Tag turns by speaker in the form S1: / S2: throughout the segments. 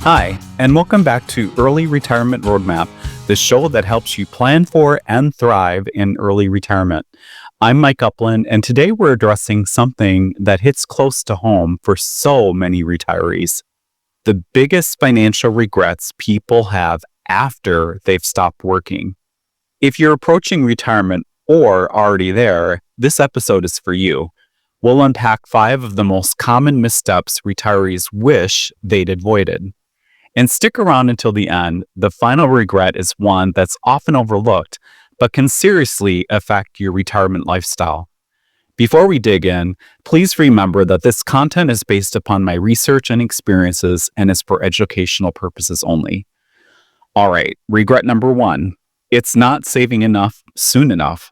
S1: Hi, and welcome back to Early Retirement Roadmap, the show that helps you plan for and thrive in early retirement. I'm Mike Upland, and today we're addressing something that hits close to home for so many retirees. The biggest financial regrets people have after they've stopped working. If you're approaching retirement or already there, this episode is for you. We'll unpack 5 of the most common missteps retirees wish they'd avoided. And stick around until the end. The final regret is one that's often overlooked, but can seriously affect your retirement lifestyle. Before we dig in, please remember that this content is based upon my research and experiences and is for educational purposes only. All right, regret number 1. It's not saving enough soon enough.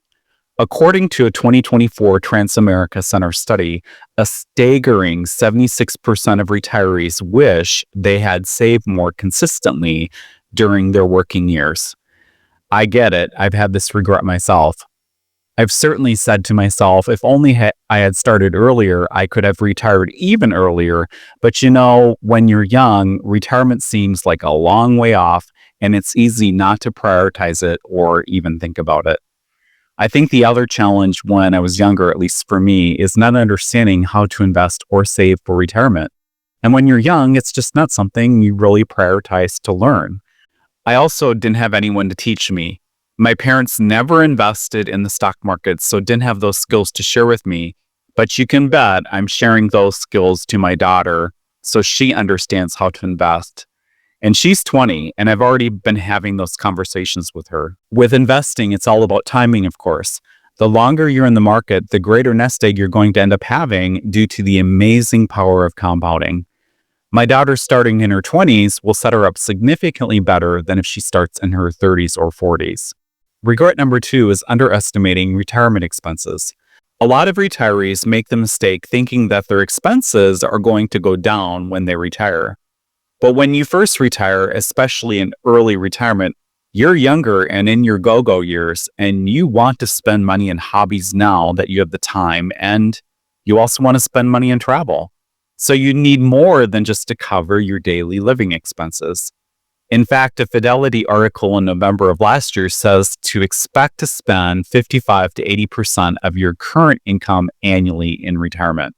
S1: According to a 2024 Transamerica Center study, a staggering 76% of retirees wish they had saved more consistently during their working years. I get it. I've had this regret myself. I've certainly said to myself, if only I had started earlier, I could have retired even earlier. But when you're young, retirement seems like a long way off, and it's easy not to prioritize it or even think about it. I think the other challenge when I was younger, at least for me, is not understanding how to invest or save for retirement. And when you're young, it's just not something you really prioritize to learn. I also didn't have anyone to teach me. My parents never invested in the stock market, so didn't have those skills to share with me. But you can bet I'm sharing those skills to my daughter so she understands how to invest. And she's 20, and I've already been having those conversations with her. With investing, it's all about timing, of course. The longer you're in the market, the greater nest egg you're going to end up having due to the amazing power of compounding. My daughter starting in her 20s will set her up significantly better than if she starts in her 30s or 40s. Regret number 2 is underestimating retirement expenses. A lot of retirees make the mistake thinking that their expenses are going to go down when they retire. But when you first retire, especially in early retirement, you're younger and in your go-go years, and you want to spend money in hobbies now that you have the time, and you also want to spend money in travel. So you need more than just to cover your daily living expenses. In fact, a Fidelity article in November of last year says to expect to spend 55 to 80% of your current income annually in retirement.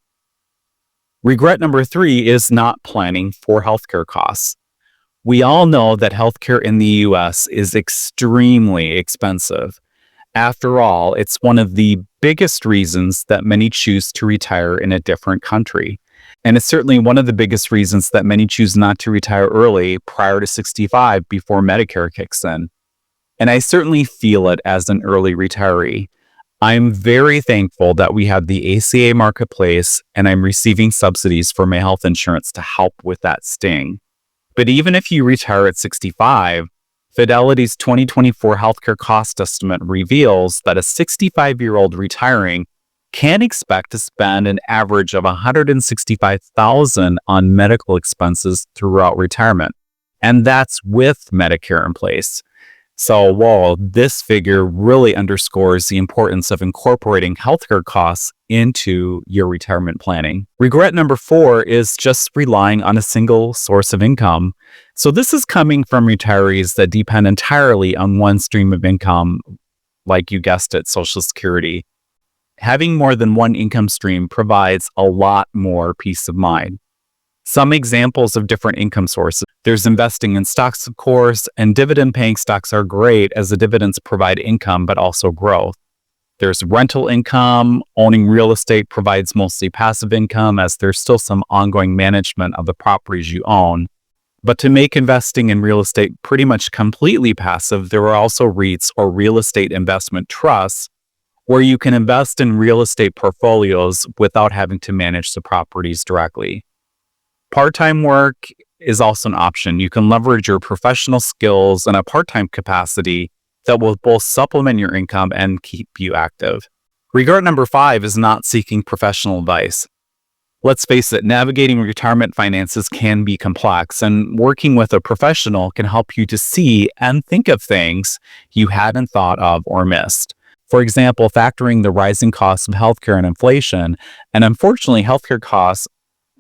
S1: Regret number 3 is not planning for healthcare costs. We all know that healthcare in the U.S. is extremely expensive. After all, it's one of the biggest reasons that many choose to retire in a different country. And it's certainly one of the biggest reasons that many choose not to retire early prior to 65 before Medicare kicks in. And I certainly feel it as an early retiree. I'm very thankful that we have the ACA marketplace and I'm receiving subsidies for my health insurance to help with that sting. But even if you retire at 65, Fidelity's 2024 healthcare cost estimate reveals that a 65-year-old retiring can expect to spend an average of $165,000 on medical expenses throughout retirement. And that's with Medicare in place. So, this figure really underscores the importance of incorporating healthcare costs into your retirement planning. Regret number 4 is just relying on a single source of income. So this is coming from retirees that depend entirely on one stream of income, like you guessed it, Social Security. Having more than one income stream provides a lot more peace of mind. Some examples of different income sources. There's investing in stocks, of course, and dividend-paying stocks are great as the dividends provide income, but also growth. There's rental income. Owning real estate provides mostly passive income as there's still some ongoing management of the properties you own. But to make investing in real estate pretty much completely passive, there are also REITs or real estate investment trusts where you can invest in real estate portfolios without having to manage the properties directly. Part-time work is also an option. You can leverage your professional skills in a part-time capacity that will both supplement your income and keep you active. Regret number 5 is not seeking professional advice. Let's face it, navigating retirement finances can be complex, and working with a professional can help you to see and think of things you hadn't thought of or missed. For example, factoring the rising costs of healthcare and inflation, and unfortunately, healthcare costs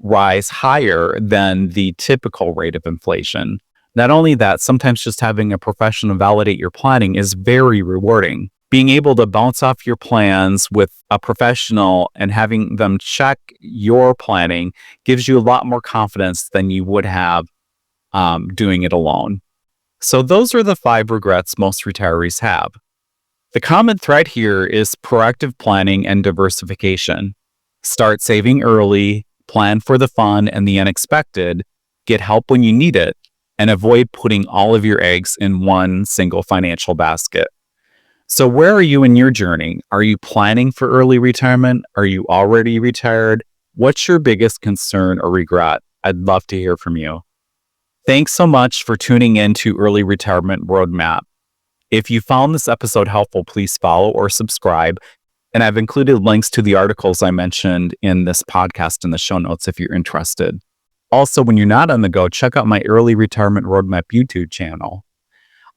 S1: rise higher than the typical rate of inflation. Not only that, sometimes just having a professional validate your planning is very rewarding. Being able to bounce off your plans with a professional and having them check your planning gives you a lot more confidence than you would have doing it alone. So those are the 5 regrets most retirees have. The common thread here is proactive planning and diversification. Start saving early, plan for the fun and the unexpected, get help when you need it, and avoid putting all of your eggs in one single financial basket. So where are you in your journey? Are you planning for early retirement? Are you already retired? What's your biggest concern or regret? I'd love to hear from you. Thanks so much for tuning in to Early Retirement Roadmap. If you found this episode helpful, please follow or subscribe. And I've included links to the articles I mentioned in this podcast in the show notes if you're interested. Also, when you're not on the go, check out my Early Retirement Roadmap YouTube channel.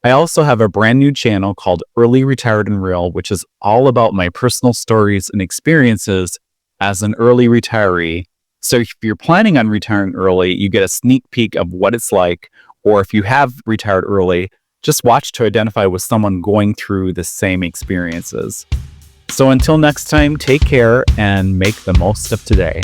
S1: I also have a brand new channel called Early Retired and Real, which is all about my personal stories and experiences as an early retiree. So if you're planning on retiring early, you get a sneak peek of what it's like. Or if you have retired early, just watch to identify with someone going through the same experiences. So until next time, take care and make the most of today.